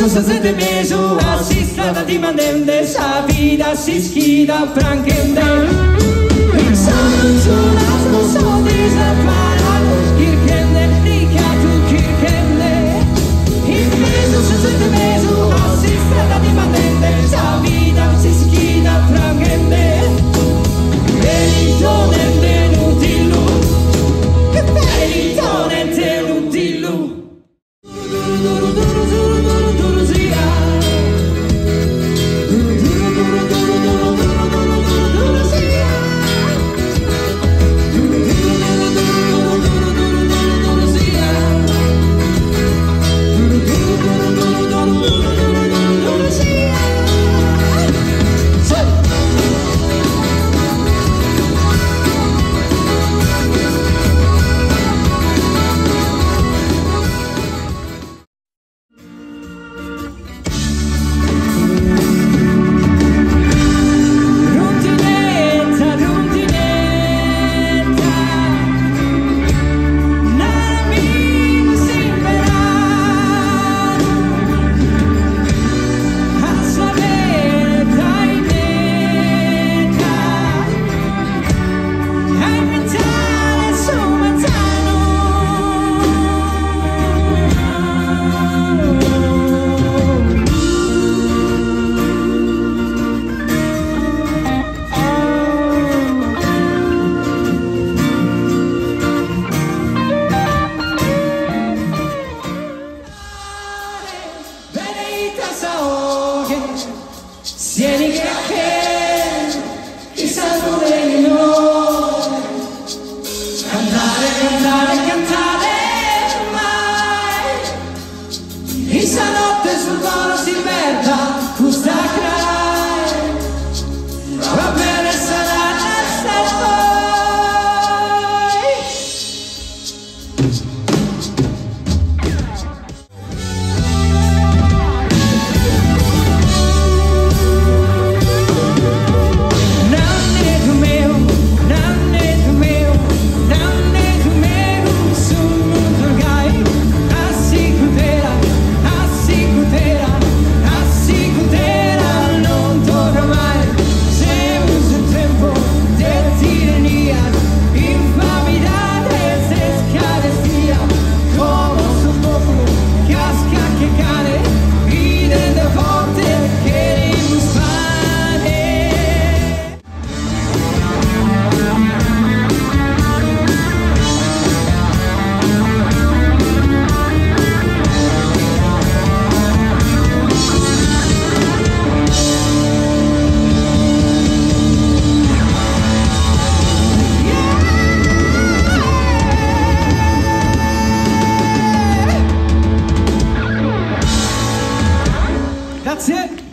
meso, sa 7 mesi, si strada di mandende, sa vida si schida francende. Pensando sull'altro so disapparato, schirchende, ricatu kirchende. In meso, sa 7 mesi, si strada di mandende, sa vida si schida francende. Elitone tenutilu, elitone tenutilu. Sieni che i salute di noi, cantare, cantare, cantare mai. In stanotte sul volo si merda, questa crai, va bene sarà sta That's it.